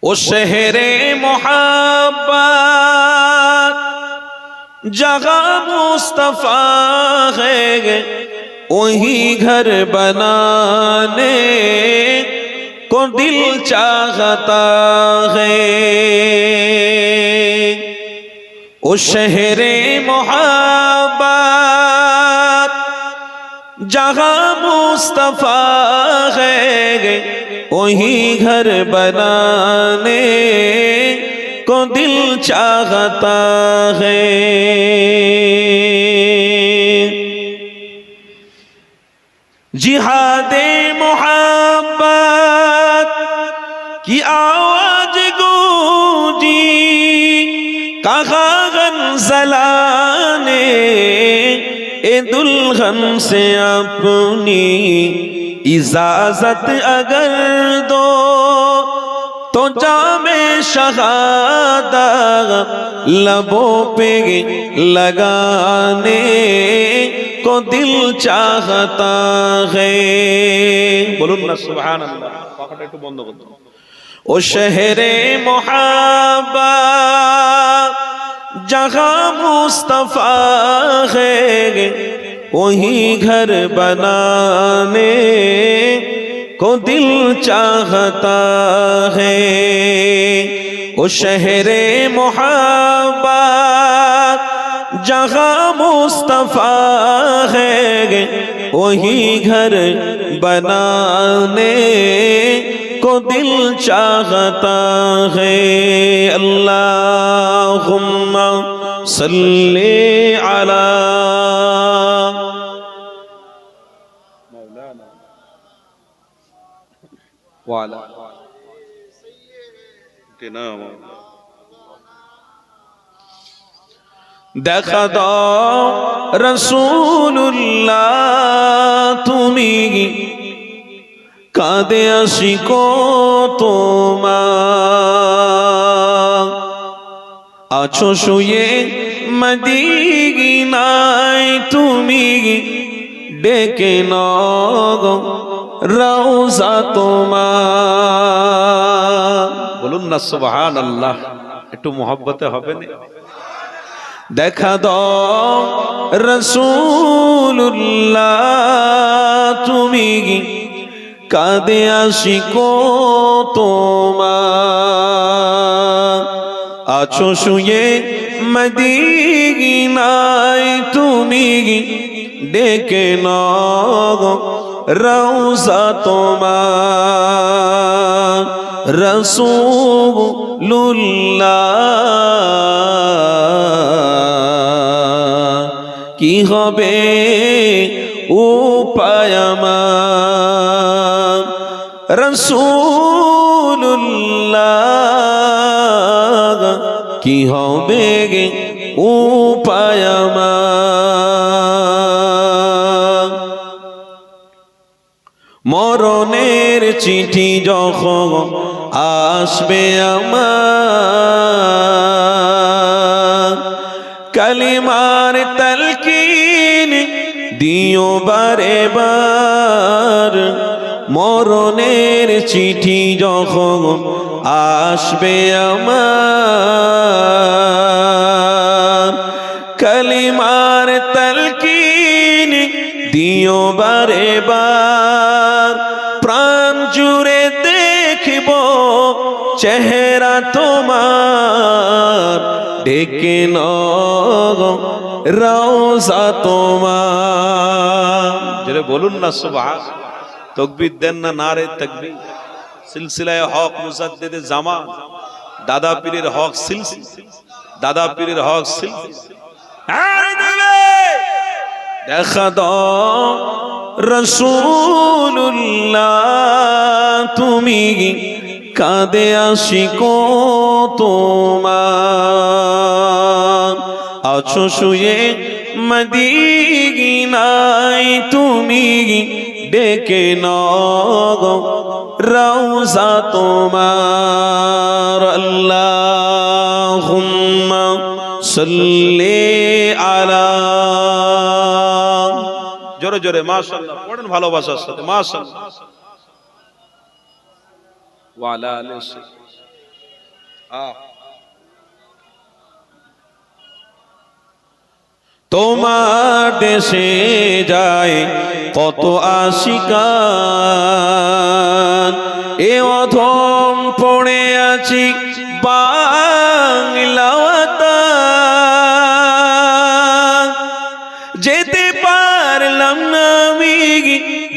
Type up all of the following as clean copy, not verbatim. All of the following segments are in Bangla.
ओ शहरे मोहब्बत जगह मुस्तफा है, वही घर बनाने को दिल चाहता है। ओ शहरे मोहब्बत जगह मुस्तफा है, वही घर बनाने को दिल चाहता है। जिहादे मोहब्बत की आवाज गूंजी, कहा गंज़ला ने ए दुल्हन से अपनी इजाजत अगर दो, तो जामे शहादत लबों पे लगाने को दिल चाहता है। बोलून ना सुबहानाल्लाह। पाखाটা একটু বন্ধ করুন। ओ शहरे मोहब्बत जहाँ मुस्तफा है, वही घर बनाने को दिल चाहता है। ओ शहरे मोहब्बत जहाँ मुस्तफा है, वही घर बनाने को दिल चाहता है। अल्लाहुम्मा सल्ली अला मौलाना वाला सय्यिदना। দেখা দাও রাসূলুল্লাহ তুমি কাঁদে আশিক তোমার, আছো শুয়ে মদিনায় তুমি ডেকে নাও রওজা তোমার। বলুন না সুবহানাল্লাহ। একটু মোহব্বতে হবে না? দেখা দাও রাসূলুল্লাহ তুমি কাঁদে আশিক তোমার, আছো শুয়ে মদিনায় তুমি ডেকে নাও রওজা তোমার। রাসূলুল্লাহ কি হবে উপায় আমার, রাসূলুল্লাহ কি হবে উপায় আমার। মরণের চিঠি যখন আসবে আমার, কালিমার তালকিন দিও বারে বার। মরণের চিঠি যখন আসবে আমার, কালিমার তালকিন দিও বারে বার। প্রাণ জুড়ে দেখব চেহারা তোমার, ডেকে নাও রওজা তোমার। জোরে বলুন না সুবহানাল্লাহ। তাকবীর দেন না নারে তাকবীর। সিলসিলায়ে হক মুজাদ্দিদে জামান দাদা পীরের হক সিলসিলা, দাদা পীরের হক সিলসিলা। দেখা দাও রাসূলুল্লাহ তুমি কাঁদে আশিক তোমার, আছো শুয়ে মদিনায় তুমি ডেকে নাও রওজা তোমার। আল্লাহুম্মা সাল্লি আলা, জোরে জোরে মাশাআল্লাহ পড়েন ভালোবাসার সাথে মাশাআল্লাহ। ওয়া আলা আলিহি তোমার দেশে যায় কত আশিকান, এ অধম পড়ে আছি বাংলাওয়াতান। যেতে পারলাম না আমি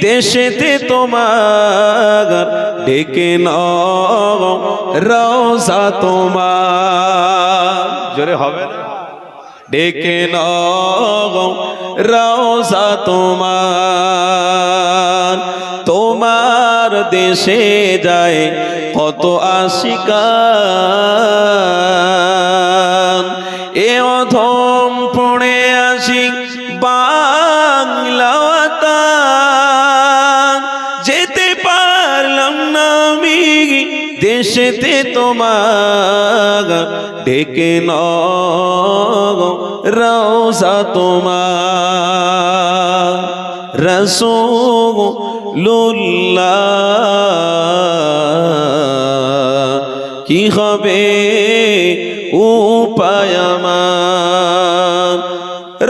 দেশেতে তোমার, ডেকে নাও রওজা তোমার। জোরে হবে না? ডেকে নাও রওজা তোমার। তোমার দেশে যায় কত আশিকান, এ অধম পড়ে আসি বাংলাওয়াতান। যেতে পারলাম না আমি দেশেতে তোমার, ডেকে নাও রওজা তোমার। রাসূলুল্লাহ কি হবে উপায় আমার,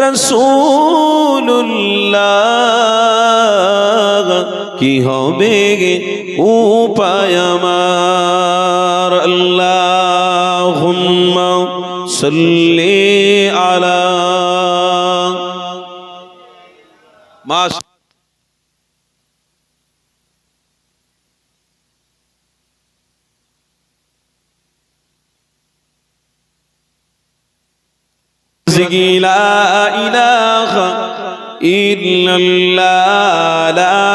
রাসূলুল্লাহ কি হবে উপায় আমার। আল্লাহুম্মা সাল্লি আলা মাস লা ইলাহা ইল্লাল্লাহ, লা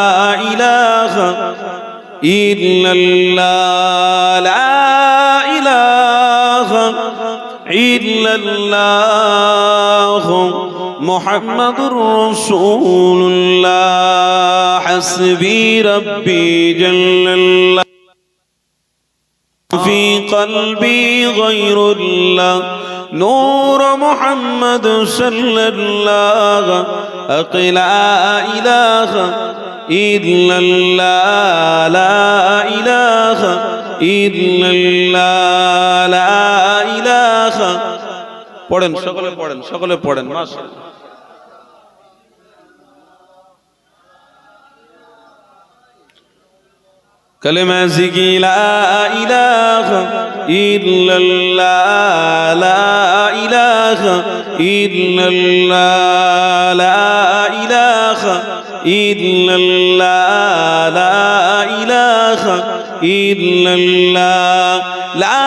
ইলাহা ইল্লাল্লাহ, লা ইলাহা ইল্লাল্লাহ, মুহাম্মাদুর রাসূলুল্লাহ। হাসবি রাব্বি জাল্লাল্লাহ في قلبي غير الله، نور محمد صلى الله لا إله إلا الله، لا إله إلا الله، لا إله। পড়েন সকলে, পড়েন সকলে, পড়েন মাশাআল্লাহ। कलमा ज़िकी ला इलाहा इल्लल्लाह, ला इलाहा इल्लल्लाह, ला इलाहा इल्लल्लाह, ला इलाहा इल्लल्लाह, ला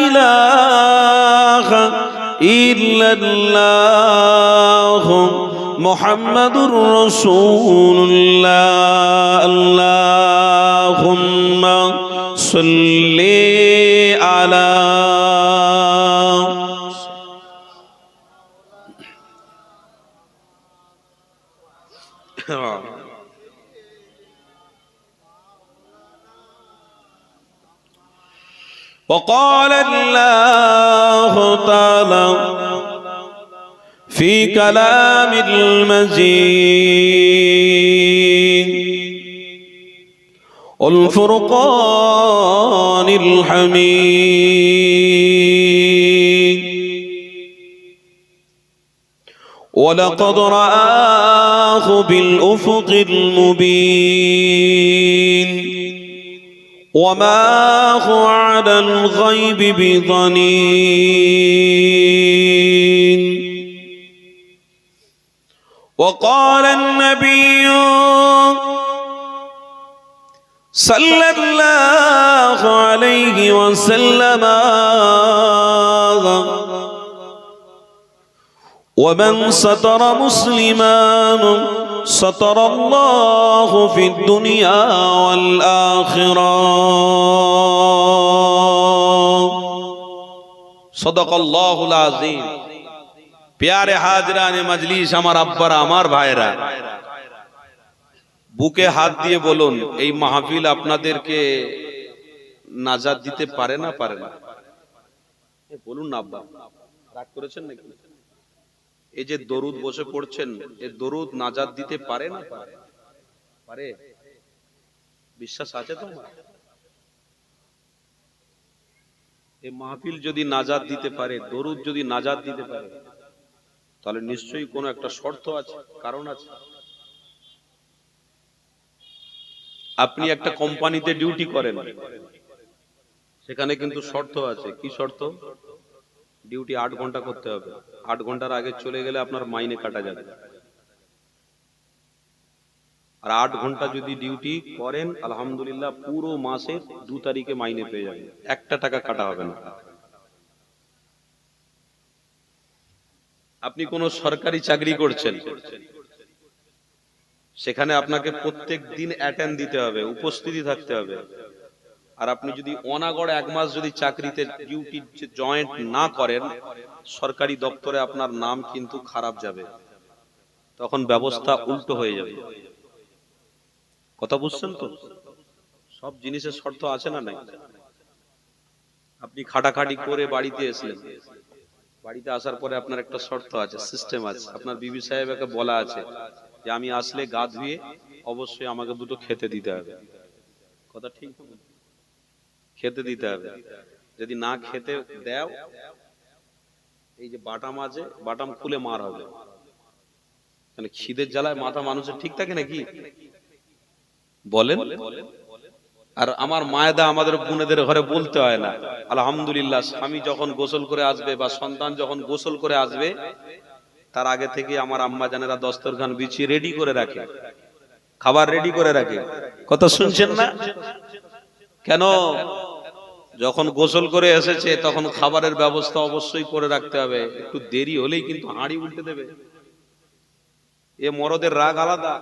इलाहा इल्लल्लाह, मुहम्मदुर रसूलुल्लाह। अल्लाहुम्मा सल्ली अला وقال الله تعالى في كلام المجيد والفرقان الحميد، ولقد رآه بالأفق المبين، وما هو على الغيب بضنين. وقال النبي صلى الله عليه وسلم ومن ستر مسلما ستر الله في الدنيا والآخرة. صدق الله العظيم। प्यारे हाजराने मजलिस, আমার আব্বারা, আমার ভাইরা, বুকে হাত দিয়ে বলুন, এই মাহফিল আপনাদেরকে নাজাত দিতে পারে না? পারে না? বলুন না আব্বা, রাগ করেছেন নাকি? এই যে দরুদ বসে পড়ছেন, এই দরুদ নাজাত দিতে পারে না? পারে? বিশ্বাস আছে তোমার? এই মাহফিল যদি নাজাত দিতে পারে, দরুদ যদি নাজাত দিতে পারে, তাহলে নিশ্চয়ই কোনো একটা শর্ত আছে, কারণ আছে। আপনি একটা কোম্পানিতে ডিউটি করেন, সেখানে কিন্তু শর্ত আছে। কি শর্ত? ডিউটি 8 ঘন্টা করতে হবে। 8 ঘন্টার আগে চলে গেলে আপনার মাইনে কাটা যাবে। আর 8 ঘন্টা যদি ডিউটি করেন, আলহামদুলিল্লাহ পুরো মাসের 2 তারিখে মাইনে পেয়ে যাবেন, 1 টাকা কাটা হবে না। আপনি কোন সরকারি চাকরি করছেন, সেখানে আপনাকে প্রত্যেক দিন অ্যাটেন্ড দিতে হবে, উপস্থিতি থাকতে হবে। আর আপনি যদি অনাগড় 1 মাস যদি চাকরিতে ডিউটি জয়েন্ট না করেন, সরকারি দপ্তরে আপনার নাম কিন্তু খারাপ যাবে, তখন ব্যবস্থা উল্টো হয়ে যাবে। কথা বুঝছেন তো? সব জিনিসের শর্ত আছে না নাই? আপনি খাটাখাটি করে বাড়িতে এসলেন, বাড়িতে আসার পরে আপনার একটা শর্ত আছে, সিস্টেম আছে। আপনার বিবি সাহেবকে বলা আছে যে আমি আসলে গা ধুয়ে অবশ্যই আমাকে দুটো খেতে দিতে হবে। কথা ঠিক? খেতে দিতে হবে। যদি না খেতে দাও, এই যে বাটাম আছে, বাটাম খুলে মার হবে। মানে খিদের জ্বালায় মাথা মানুষের ঠিক থাকে নাকি বলেন? আর আমার মায়েদা আমাদের বোনেদের ঘরে বলতে হয় না, আলহামদুলিল্লাহ, স্বামী যখন গোসল করে আসবে বা সন্তান যখন গোসল করে আসবে, তার আগে থেকে আমার আম্মা জানেরা দস্তরখান বিছিয়ে রেডি করে রাখে, খাবার রেডি করে রাখে। কথা শুনছেন না? কেন? যখন গোসল করে এসেছে তখন খাবারের ব্যবস্থা অবশ্যই করে রাখতে হবে। একটু দেরি হলেই কিন্তু হাঁড়ি উল্টে দেবে। এ মরদের রাগ আলাদা,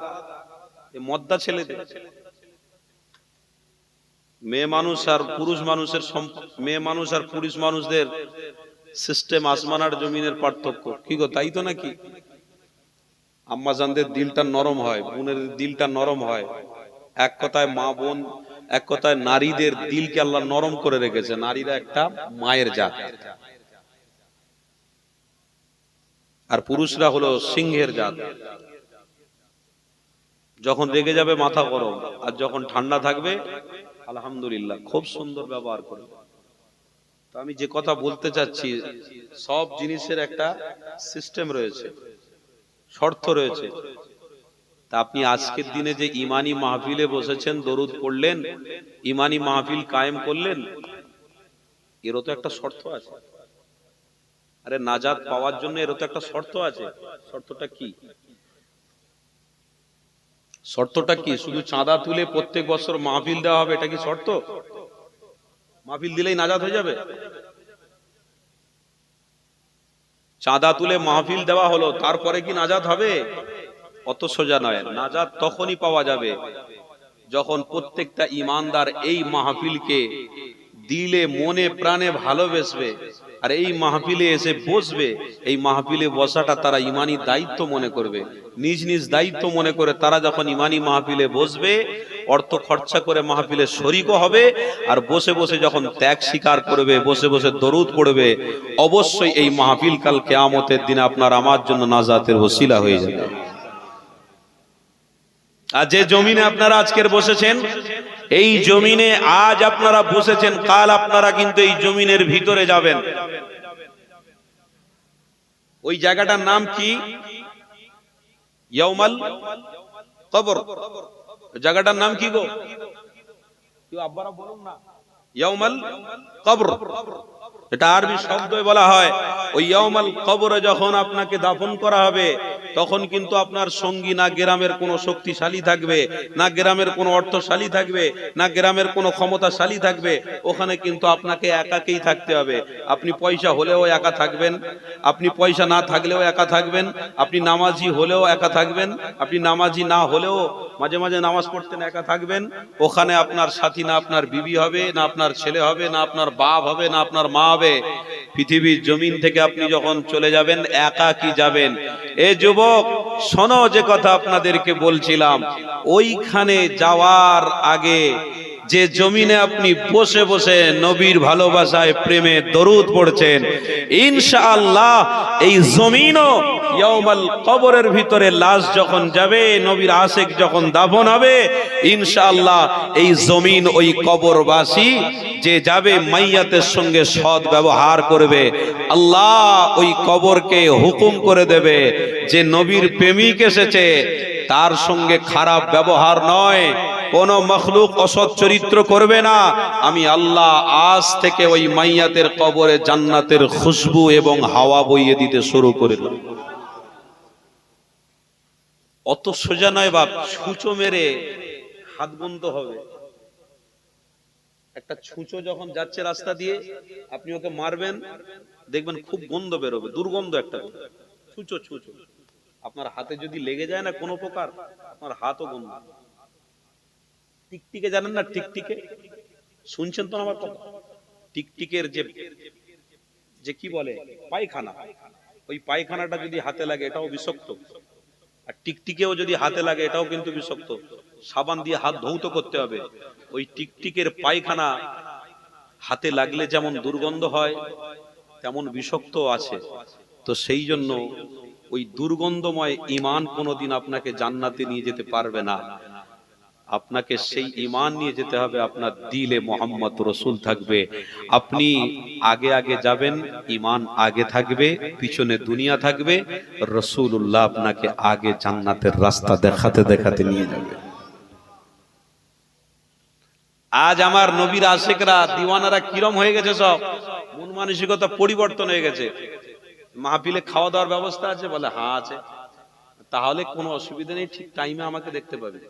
এ মদ্দা ছেলেদের। মেয়ে মানুষ আর পুরুষ মানুষের, মেয়ে মানুষ আর পুরুষ মানুষদের সিস্টেম আসমান আর জমিনের পার্থক্য। কি গো, তাই তো নাকি? আম্মা জানদের দিলটা নরম হয়, বোনের দিলটা নরম হয়। এক কথায় মা বোন, এক কথায় নারীদের দিলকে আল্লাহ নরম করে রেখেছে। নারীরা একটা মায়ের জাত, আর পুরুষরা হলো সিংহের জাত। যখন রেগে যাবে মাথা গরম, আর যখন ঠান্ডা থাকবে আলহামদুলিল্লাহ খুব সুন্দর ব্যবহার করবে। তো আমি যে কথা বলতে চাচ্ছি, সব জিনিসের একটা সিস্টেম রয়েছে, শর্ত রয়েছে। তা আপনি আজকের দিনে যে ইমানি মাহফিলে বসেছেন, দরুদ পড়লেন, ইমানি মাহফিল কায়েম করলেন, এরও তো একটা শর্ত আছে। আরে নাজাত পাওয়ার জন্য এরও তো একটা শর্ত আছে। শর্তটা কি? শর্তটা কি? শুধু চাঁদা তুলে প্রত্যেক বছর মাহফিল দেওয়া হবে, এটা কি শর্ত? মাহফিল দিলেই নাজাত হয়ে যাবে? চাঁদা তুলে মাহফিল দেওয়া হলো, তারপরে কি নাজাত হবে? অত সোজা নয়। নাজাত তখনই পাওয়া যাবে যখন প্রত্যেকটা ইমানদার এই মাহফিলকে দিলে মনে প্রাণে ভালোবেসবে, আর এই মাহফিলে এসে বসবে। এই মাহফিলে বসাটা তারা ইমানি দায়িত্ব মনে করবে, নিজ নিজ দায়িত্ব মনে করে তারা যখন ইমানি মাহফিলে বসবে, অর্থ খরচা করে মাহফিলে শরীকও হবে। আর বসে বসে যখন ত্যাগ স্বীকার করবে, বসে বসে দরুদ পড়বে, অবশ্যই এই মাহফিল কাল কিয়ামতের দিনে আপনার আমার জন্য নাজাতের ওসিলা হয়ে যাবে। আর যে জমিনে আপনারা আজকের বসেছেন, এই জমিনে আজ আপনারা বসেছেন, কাল আপনারা কিন্তু এই জমিনের ভিতরে যাবেন। ওই জায়গাটার নাম কি? ইয়াউমাল কবর। জায়গাটার নাম কি গো? কেউ আব্বারা বলুন না। ইয়াউমাল কবর, এটা আরবি শব্দই বলা হয়। ওই ইয়াউমাল কবরে যখন আপনাকে দাফন করা হবে, তখন কিন্তু আপনার সঙ্গী না গ্রামের কোনো শক্তিশালী থাকবে, না গ্রামের কোনো অর্থশালী থাকবে, না গ্রামের কোনো ক্ষমতাশালী থাকবে। ওখানে কিন্তু আপনাকে একাকেই থাকতে হবে। আপনি পয়সা হলেও একা থাকবেন, আপনি পয়সা না থাকলেও একা থাকবেন, আপনি নামাজি হলেও একা থাকবেন, আপনি নামাজি না হলেও মাঝে মাঝে নামাজ পড়তেন একা থাকবেন। ওখানে আপনার সাথী না আপনার বিবি হবে, না আপনার ছেলে হবে, না আপনার বাপ হবে, না আপনার মা হবে। পৃথিবীর জমিন থেকে আপনি যখন চলে যাবেন, একাকী যাবেন। এ যুবক শোনো, যে কথা আপনাদেরকে বলছিলাম, ওইখানে যাওয়ার আগে যে জমিনে আপনি বসে বসে নবীর ভালোবাসায় প্রেমে দরুদ পড়ছেন, ইনশাআল্লাহ এই জমিনও ইয়াউমাল কবরের ভিতরে লাশ যখন যাবে, নবীর আশিক যখন দাফন হবে, ইনশাআল্লাহ এই জমিন ওই কবরবাসী যে যাবে মাইয়াতের সঙ্গে সৎ ব্যবহার করবে, আল্লাহ ওই কবরকে হুকুম করে দেবে যে নবীর প্রেমিক এসেছে, তার সঙ্গে খারাপ ব্যবহার নয়, কোন মখলুক অসৎ চরিত্র করবে না, আমি আল্লাহ আজ থেকে ওই মাইয়াতের কবরে জান্নাতের খুশবু এবং হাওয়া বইয়ে দিতে শুরু করে দেব। অত সোজা নয় বাপ, ছুঁচো মেরে হাত বন্ধ হবে। একটা ছুঁচো যখন যাচ্ছে রাস্তা দিয়ে, আপনি ওকে মারবেন, দেখবেন খুব গন্ধ বেরোবে, দুর্গন্ধ একটা ছুঁচো ছুঁচো। আপনার হাতে যদি লেগে যায় না কোনো প্রকার, আপনার হাতও গন্ধ। টিকটিকে জানেন না? টিকটিকে শুনছেন তো আমার কথা? টিকটিকের যে কি বলে পায়খানা, ওই পায়খানাটা যদি হাতে লাগে এটাও বিষাক্ত, আর টিকটিকেও যদি হাতে লাগে এটাও কিন্তু বিষাক্ত। সাবান দিয়ে হাত ধৌত করতে হবে। ওই টিকটিকের পায়খানা হাতে লাগলে যেমন দুর্গন্ধ হয়, তেমন বিষাক্ত আছে। তো সেই জন্য ওই দুর্গন্ধময় ঈমান কোনোদিন আপনাকে জান্নাতে নিয়ে যেতে পারবে না। আপনাকে সেই ঈমান নিয়ে যেতে হবে, আপনার দিলে মোহাম্মদ রসুল থাকবে, আপনি আগে আগে যাবেন, ঈমান আগে থাকবে, পিছনে দুনিয়া থাকবে, রাসূলুল্লাহ আপনাকে আগে জান্নাতের রাস্তা দেখাতে দেখাতে নিয়ে যাবে। আজ আমার নবীর আশিকরা দিওয়ানারা কিরম হয়ে গেছে, সব মন মানসিকতা পরিবর্তন হয়ে গেছে। মাহফিলে খাওয়া দাওয়ার ব্যবস্থা আছে? বলে হ্যাঁ আছে। তাহলে কোনো অসুবিধা নেই, ঠিক টাইমে আমাকে দেখতে পাবে।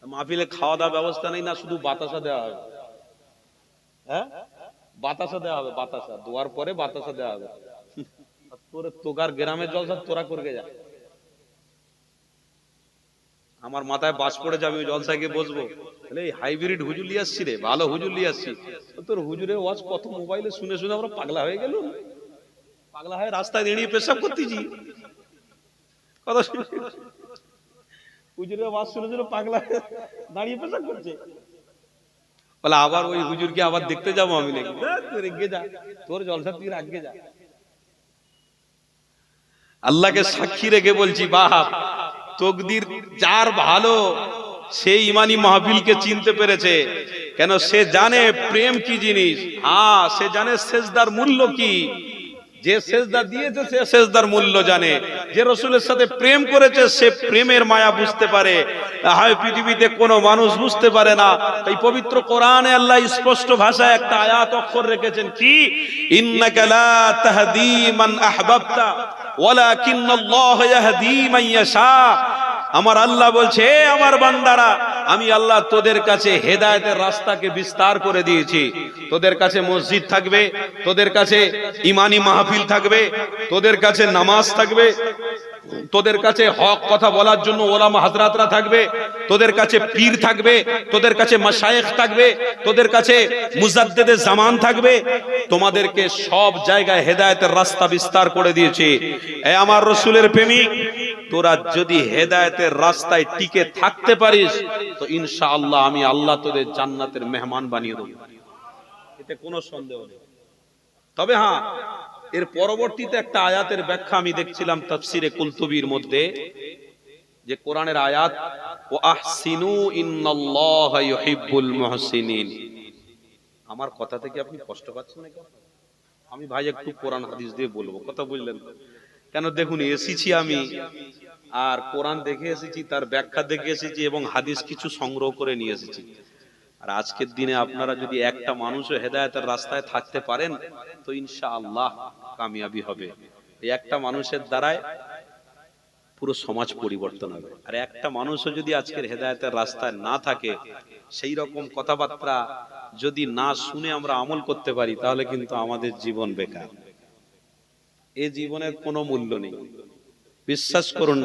মাহফিলে খাওয়া দাওয়ার ব্যবস্থা নেই না, শুধু বাতাসা দেওয়া হবে। হ্যাঁ, বাতাসা দেওয়া হবে, বাতাসা দোয়ার পরে বাতাসা দেওয়া হবে। তোর তোগার গ্রামের জলসা তোরা করবে যা। আমার মাথায় বাস পড়ে যাবে, ওই জলসায় গিয়ে বসবো, এই হাইব্রিড হুজুর নিয়ে আসছি রে, ভালো হুজুর নিয়ে আসছি। তোর হুজুরের ওয়াজ কত মোবাইলে শুনে শুনে আমরা পাগলা হয়ে গেল, পাগলা হয়ে রাস্তায় দাঁড়িয়ে পেশাব করতেছি। কথা হুজুরের ওয়াজ শুনে শুনে পাগলা দাঁড়িয়ে পেশাব করছে। বলে আবার ওই হুজুরকে আবার দেখতে যাবো আমি নাকি? তুই এগিয়ে যা, তোর জলসা তুই আগে যা। আল্লাহকে সাক্ষী রেখে বলছি, বাপ তকদির যার ভালো, সেই ইমানি মাহফিলকে চিনতে পেরেছে। কেন? সে জানে প্রেম কি জিনিস। হ্যাঁ, সে জানে সেজদার মূল্য কি। যে সেজদা দিয়েছে সে সেজদার মূল্য জানে। যে রাসূলের সাথে প্রেম করেছে সে প্রেমের মায়া বুঝতে পারে। হয় পৃথিবীতে কোনো মানুষ বুঝতে পারে না। এই পবিত্র কোরআনে আল্লাহ স্পষ্ট ভাষায় একটা আয়াত অক্ষর রেখেছেন, কি ইন্নাকা লা তাহদি মান আহবাবতা ওয়ালাকিন্নাল্লাহ ইয়াহদি মান ইয়াশা। আমার আল্লাহ বলছে, আমার বান্দারা, আমি আল্লাহ তোদের কাছে হেদায়েতের রাস্তাকে বিস্তার করে দিয়েছি। তোদের কাছে মসজিদ থাকবে, তোদের কাছে ইমানি মাহফিল থাকবে, তোদের কাছে নামাজ থাকবে, তোদের কাছে হক কথা বলার জন্য ওলামা হযরতরা থাকবে, তোদের কাছে পীর থাকবে, তোদের কাছে মাশায়েখ থাকবে, তোদের কাছে মুজাদ্দিদে জামান থাকবে। তোমাদেরকে সব জায়গায় হেদায়েতের রাস্তা বিস্তার করে দিয়েছি। এ আমার রাসূলের প্রেমিক, তোরা যদি হেদায়েতের রাস্তায় টিকে থাকতে পারিস তো ইনশাআল্লাহ আমি আল্লাহ তোদের জান্নাতের মেহমান বানিয়ে দেব, এতে কোনো সন্দেহ নেই। তবে হ্যাঁ, এর পরবর্তীতে একটা আয়াতের ব্যাখ্যা আমি দেখছিলাম তাফসিরে কুলতুবির মধ্যে, যে কোরআনের আয়াত, ওয়া আহসিনু ইন্নাল্লাহা ইউহিব্বুল মুহসিনিন। আমার কথা থেকে আপনি কষ্ট পাচ্ছেন নাকি? আমি ভাই একটু কোরআন হাদিস দিয়ে বলবো, কথা বুঝলেন? কেন দেখুন, এসেছি আমি আর কোরআন দেখে এসেছি, তার ব্যাখ্যা দেখে এসেছি এবং হাদিস কিছু সংগ্রহ করে নিয়ে এসেছি। আর আজকের দিনে আপনারা যদি একটা মানুষও হেদায়েতের রাস্তায় থাকতে পারেন তো ইনশাআল্লাহ কামিয়াবি হবে। এই একটা মানুষের দ্বারাই পুরো সমাজ পরিবর্তন হবে। আর একটা মানুষও যদি আজকের হেদায়েতের রাস্তায় না থাকে, সেই রকম কথাবার্তা যদি না শুনে আমরা আমল করতে পারি, তাহলে কিন্তু আমাদের জীবন বেকার। এই জীবনের কোনো মূল্য নেই। বিশ্বাস করুন,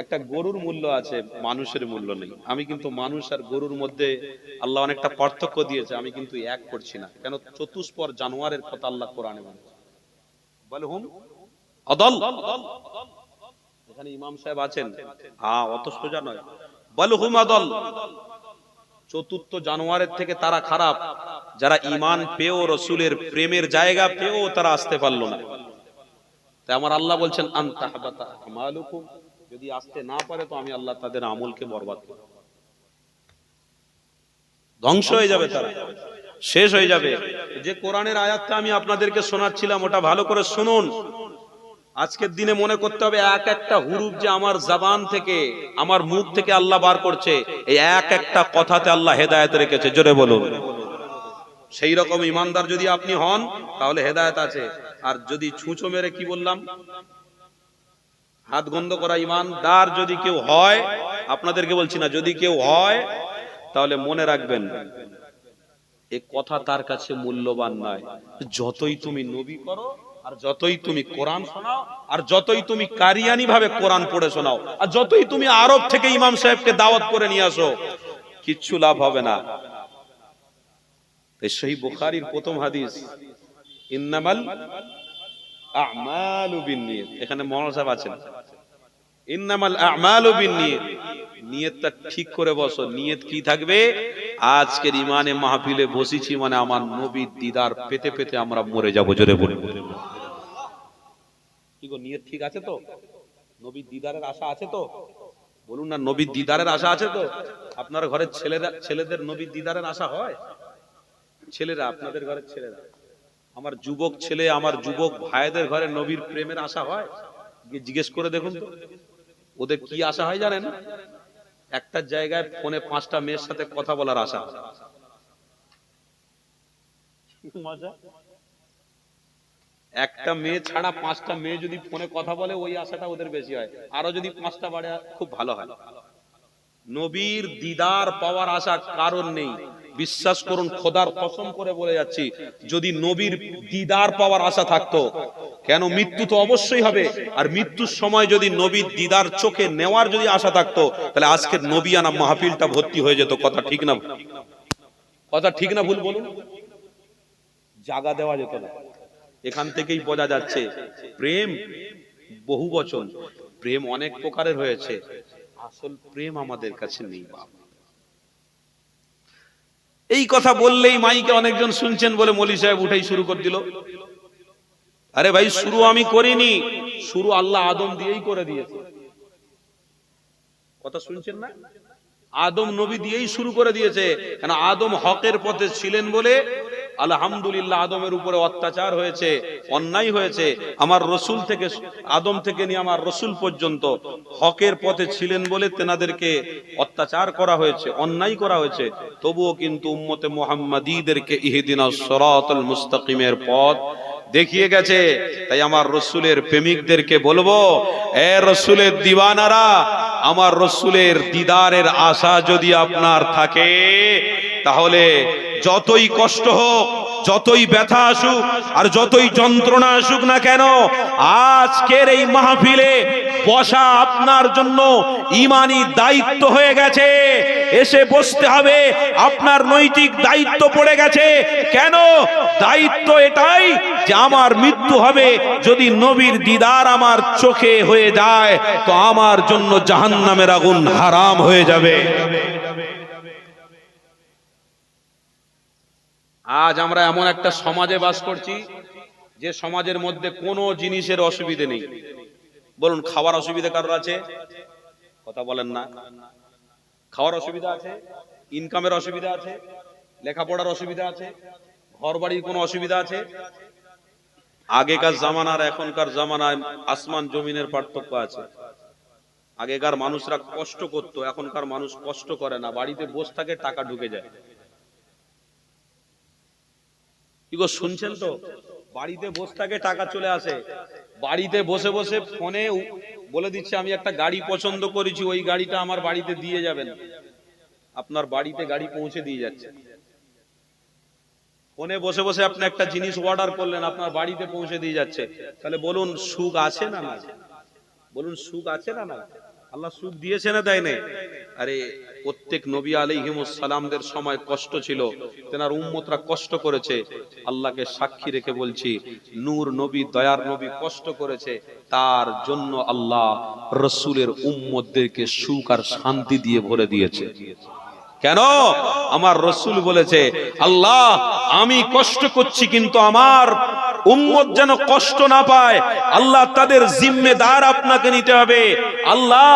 একটা গরুর মূল্য আছে, মানুষের মূল্য নেই। আমি কিন্তু মানুষ আর গরুর মধ্যে আল্লাহ অনেকটা পার্থক্য দিয়েছে, আমি কিন্তু এক করছি না। কেন? চতুষ্পর জানোয়ারের কথা আল্লাহ কোরআনে বলেছে, বালহুম আদাল। এখানে ইমাম সাহেব আছেন, হ্যাঁ অত সোজা নয়, বালহুম আদাল। চতুর্থ জানুয়ারের থেকে তারা খারাপ, যারা ঈমান পেয়েও রসুলের প্রেমের জায়গা পেয়েও তারা আসতে পারলো না। তাই আমার আল্লাহ বলছেন আন তাহবাতা আমালুকুম, যদি আসতে না পারে তো আমি আল্লাহ তাদের আমলকে বরবাদ করব, ধ্বংস হয়ে যাবে, তারা শেষ হয়ে যাবে। যে কোরআনের আয়াতটা আমি আপনাদেরকে শোনাচ্ছিলাম ওটা ভালো করে শুনুন। আজকের দিনে মনে করতে হবে এক একটা হুরুফ যে আমার জবান থেকে, আমার মুখ থেকে আল্লাহ বার করছে, এই এক একটা কথাতে আল্লাহ হেদায়েত রেখেছে। জোরে বলুন। সেই রকম ইমানদার যদি আপনি হন তাহলে হেদায়েত আছে। আর যদি ছুঁচো মেরে, কি বললাম, হাত গন্ধ করা ইমানদার যদি কেউ হয়, আপনাদেরকে বলছি না, যদি কেউ হয়, তাহলে মনে রাখবেন এই কথা তার কাছে মূল্যবান নয়। যতই তুমি নবী করো, আর যতই তুমি কোরআন শোনাও, আর যতই তুমি কারিয়ানি ভাবে কোরআন পড়ে শোনাও, আর যতই তুমি আরব থেকে ইমাম সাহেবকে দাওয়াত করে নিয়ে আসো, কিচ্ছু লাভ হবে না। এই সহিহ বুখারীর প্রথম হাদিস, ইন্নামাল আমালু বিন্নিয়াত। এখানে মৌলানা সাহেব আছেন, ইন্নামাল আমালু বিন্নিয়াত, নিয়তটা ঠিক করে বসো। নিয়ত কি থাকবে? আজকের ইমানে মাহফিলে বসেছি মানে আমার নবীর দিদার পেতে পেতে আমরা মরে যাব। জোরে বলুন। কি গো, নিয়ত ঠিক আছে তো? নবীর দিদারের আশা আছে তো? বলুন না, নবীর দিদারের আশা আছে তো? আপনার ঘরের ছেলেদের নবীর দিদারের আশা হয়? ছেলেরা, আপনাদের ঘরের ছেলেরা, আমার যুবক ছেলে, আমার যুবক ভাইদের ঘরে নবীর প্রেমের আশা হয়? জিজ্ঞেস করে দেখুন তো, ওদের কি আশা হয় জানেন? একটা জায়গায় ফোনে 5টা মেয়ের সাথে কথা বলার আশা। একটা মেয়ে ছাড়া 5টা মেয়ে যদি ফোনে কথা বলে, ওই আশাটা ওদের বেশি হয়। আরো যদি 5টা বাড়ে খুব ভালো হয়। নবীর দিদার পাওয়ার আশা কারণ নেই। বিশ্বাস করুন, খোদার কসম করে বলে যাচ্ছি, যদি নবীর দিদার পাওয়ার আশা থাকতো, কেন, মৃত্যু তো অবশ্যই হবে, আর মৃত্যুর সময় যদি নবীর দিদার চোখে নেওয়ার যদি আশা থাকতো, তাহলে আজকের নবিয়ানা মাহফিলটা ভর্তি হয়ে যেত। কথা ঠিক না? কথা ঠিক না ভুল বলুন? জায়গা দেওয়া যেত না। এখান থেকেই বোঝা যাচ্ছে প্রেম বহু বচন, প্রেম অনেক প্রকারের হয়েছে, আসল প্রেম আমাদের কাছে নেই। এই কথা বললেই মাইকে অনেকজন শুনছেন বলে মৌলী সাহেব উঠেই শুরু করে দিল। আরে ভাই, শুরু আমি করিনি, শুরু আল্লাহ আদম দিয়েই করে দিয়েছে। কথা শুনছেন না? আদম নবী দিয়েই শুরু করে দিয়েছে। কেন, আদম হকের পথে ছিলেন বলে আলহামদুলিল্লাহ আদমের উপরে অত্যাচার হয়েছে, অন্যায় হয়েছে। আমার রসুল থেকে, আদম থেকে নিয়ে আমার রসুল পর্যন্ত হকের পথে ছিলেন বলে তেনাদেরকে অত্যাচার করা হয়েছে, অন্যায় করা হয়েছে। তবুও কিন্তু উম্মতে মুহাম্মাদীদেরকে ইহদিনাস সিরাতাল মুস্তাকিমের পথ দেখিয়ে গেছে। তাই আমার রসুলের প্রেমিকদেরকে বলবো, এ রসুলের দিওয়ানারা, আমার রসুলের দিদারের আশা যদি আপনার থাকে, তাহলে যতই কষ্ট হোক, যতই ব্যথা আসুক, আর যতই যন্ত্রণা আসুক না কেন, আজকের এই মাহফিলে বসা আপনার জন্য ঈমানি দায়িত্ব হয়ে গেছে। এসে বসতে হবে, আপনার নৈতিক দায়িত্ব পড়ে গেছে। কেন? দায়িত্ব এটাই যে আমার মৃত্যু হবে, যদি নবীর দিদার আমার চোখে হয়ে যায় তো আমার জন্য জাহান্নামের আগুন হারাম হয়ে যাবে। আজ আমরা এমন একটা সমাজে বাস করছি যে সমাজের মধ্যে কোনো জিনিসের অসুবিধে নেই। বলুন, খাওয়ার অসুবিধা কারোর আছে? কথা বলেন না। খাওয়ার অসুবিধা আছে, ইনকামের অসুবিধা আছে, লেখাপড়ার অসুবিধা আছে, ঘর বাড়ির কোনো অসুবিধা আছে? আগেকার জামানার এখনকার জামানায় আসমান জমিনের পার্থক্য আছে। আগেকার মানুষরা কষ্ট করত, এখনকার মানুষ কষ্ট করে না, বাড়িতে বসে থাকে, টাকা ঢুকে যায়। কি গো, শুনছেন তো? বাড়িতে বসে থাকে, টাকা চলে আসে। বাড়িতে বসে বসে ফোনে বলে দিচ্ছে আমি একটা গাড়ি পছন্দ করেছি, ওই গাড়িটা আমার বাড়িতে দিয়ে যাবেন। আপনার বাড়িতে গাড়ি পৌঁছে দিয়ে যাচ্ছে। ফোনে বসে বসে আপনি একটা জিনিস অর্ডার করলেন, আপনার বাড়িতে পৌঁছে দিয়ে যাচ্ছে। তাহলে বলুন, সুখ আছে না না? বলুন, সুখ আছে না না? আল্লাহ সুখ দিয়েছে না দেয় না? আরে প্রত্যেক নবী আলাইহিমুস সালামদের সময় কষ্ট ছিল, তেনার উম্মতরা কষ্ট করেছে। আল্লাহকে সাক্ষী রেখে বলছি, নূর নবী, দয়ার নবী কষ্ট করেছে, তার জন্য আল্লাহ রসুলের উম্মতদেরকে সুখ আর শান্তি দিয়ে ভরে দিয়েছে। কেন? আমার রাসূল বলেছে, আল্লাহ আমি কষ্ট করছি কিন্তু আমার উম্মত যেন কষ্ট না পায়, আল্লাহ তাদের জিম্মেদার আপনাকে নিতে হবে, আল্লাহ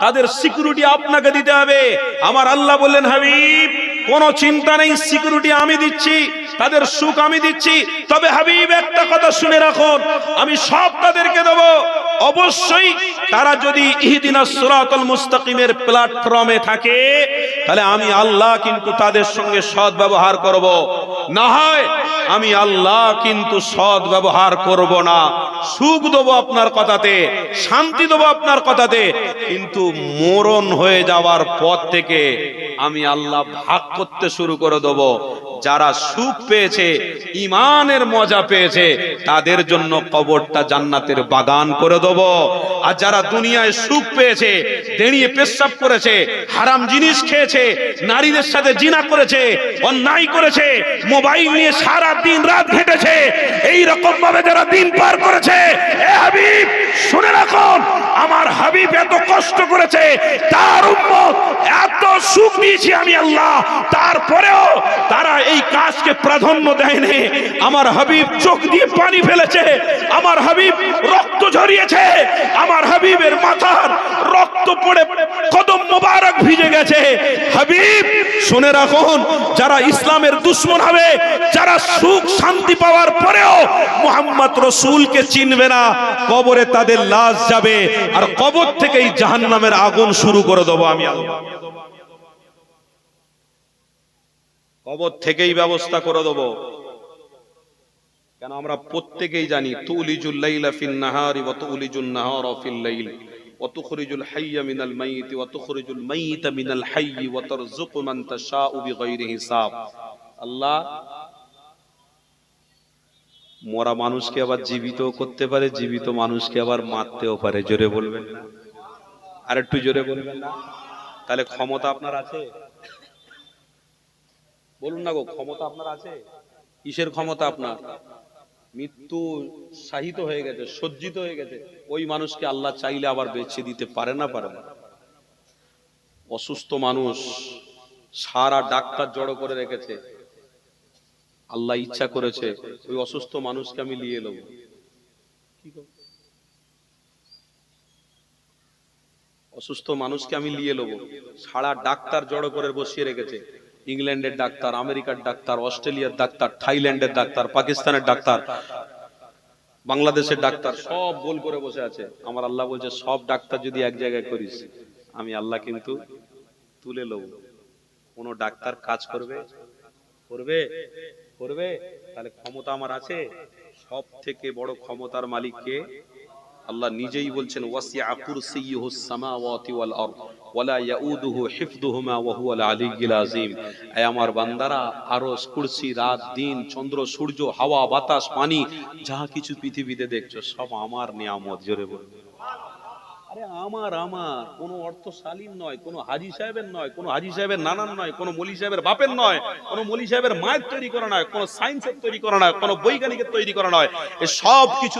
তাদের সিকিউরিটি আপনাকে দিতে হবে। আমার আল্লাহ বললেন, হাবিব কোনো চিন্তা নেই, সিকিউরিটি আমি দিচ্ছি, তাদের সুখ আমি দিচ্ছি। তবে হাবিব একটা কথা শুনে রাখুন, আমি সব তাদেরকে দেব, অবশ্যই তারা যদি ইহদিনাস সিরাতাল মুস্তাকিমের প্ল্যাটফর্মে থাকে, তাহলে আমি আল্লাহ কিন্তু তাদের সঙ্গে সৎ ব্যবহার করব, না হয় আমি আল্লাহ কিন্তু সৎ ব্যবহার করব না। সুখ দেবো আপনার কথাতে, শান্তি দেবো আপনার কথাতে, কিন্তু মরণ হয়ে যাওয়ার পর থেকে আমি আল্লাহ ভাগ করতে শুরু করে দেব। যারা সুখ পেয়েছে, ঈমানের মজা পেয়েছে, তাদের জন্য কবরটা জান্নাতের বাগান করে দেব। আর যারা দুনিয়ায় সুখ পেয়েছে, দেড়িয়ে পেশাব করেছে, হারাম জিনিস খেয়েছে, নারীদের সাথে জিনা করেছে, অন্যায় করেছে, মোবাইল নিয়ে সারা দিন রাত ঘেটেছে, এই রকম ভাবে যারা দিন পার করেছে, এ হাবিব শুনে রাখুন, আমার হাবিব এত কষ্ট করেছে, তার উম্মত এত সুখ দিয়েছি আমি আল্লাহ, তারপরেও তারা এই কাজকে প্রাধান্য দেয়নি। আমার হাবিব চোখ দিয়ে পানি ফেলেছে, আমার হাবিব রক্ত ঝরিয়েছে, আমার হাবিবের মাথার রক্ত পড়ে কদম মোবারক ভিজে গেছে। হাবিব শুনে রাখুন, যারা ইসলামের দুশমন হবে, যারা সুখ শান্তি পাওয়ার পরেও মুহাম্মদ রাসূলকে চিনবে না, কবরে তাদের লাশ যাবে, আর কবর থেকেই জাহান্নামের আগুন শুরু করে দেব আমি আল্লাহ। কবর থেকেই ব্যবস্থা করে দেব। কেন? আমরা প্রত্যেকেই জানি, তুলিজুল লাইলা ফিন নাহারি ওয়া তুলিজুন নাহারা ফিল লাইল ওয়া তুখরিজুল হাইয়্যা মিনাল মাইয়িতি ওয়া তুখরিজুল মাইয়িতা মিনাল হাইয়্যি ওয়া তারযুকু মান তাশাউ বিগাইরি হিসাব। আল্লাহ মরা মানুষকে আবার জীবিত করতে পারে, জীবিত মানুষকে আবার মারতেও পারে। জোরে বলবেন না? আর একটু জোরে বলবেন না? তাহলে ক্ষমতা আপনার আছে? বলুন না গো, ক্ষমতা আপনার আছে? কিসের ক্ষমতা আপনার? মৃত্যু সাহিত হয়ে গেছে, সজ্জিত হয়ে গেছে, ওই মানুষকে আল্লাহ চাইলে আবার বেঁচে দিতে পারে না? পারে না? অসুস্থ মানুষ সারা ডাক্তার জড়ো করে রেখেছে, আল্লাহ ইচ্ছা করেছে ওই অসুস্থ মানুষকে আমি নিয়ে এলো, অসুস্থ মানুষকে আমি নিয়ে নেবো, সারা ডাক্তার জড়ো করে বসিয়ে রেখেছে। ইংল্যান্ডের ডাক্তার, আমেরিকার ডাক্তার, অস্ট্রেলিয়ার ডাক্তার, থাইল্যান্ডের ডাক্তার, পাকিস্তানের ডাক্তার, বাংলাদেশের ডাক্তার, সব গোল করে বসে আছে। আমার আল্লাহ বলছে, সব ডাক্তার যদি এক জায়গায় করিস, আমি আল্লাহ কিন্তু তুলে নেব। কোন ডাক্তার কাজ করবে? করবে? করবে? তাহলে ক্ষমতা আমার আছে। সব থেকে বড় ক্ষমতার মালিক কে? আল্লাহ নিজেই বলছেন, ওয়াসিআ কুরসিয়ুহুস সামাওয়াতি ওয়াল আরদ ওয়ালা ইয়াউদুহু হিফযুহুমা ওয়া হুয়াল আলিয়্যুল আযীম। হে আমার বান্দারা, আরশ, কুরসি, রাত দিন, চন্দ্র সূর্য, হাওয়া বাতাস, পানি, যা কিছু পৃথিবীতে দেখছো সব আমার নিয়ামত। জোরে বলুন। আরে আমার আমার কোনো অর্থশালীর নয়, কোনো হাজী সাহেবের নয়, কোনো হাজী সাহেবের নানার নয়, কোনো মৌলী সাহেবের বাপের নয়, কোনো মৌলী সাহেবের মায়ের তৈরি করা নয়, কোনো সায়েন্সের তৈরি করা নয়, কোনো বৈজ্ঞানিকের তৈরি করা নয়, এ সব কিছু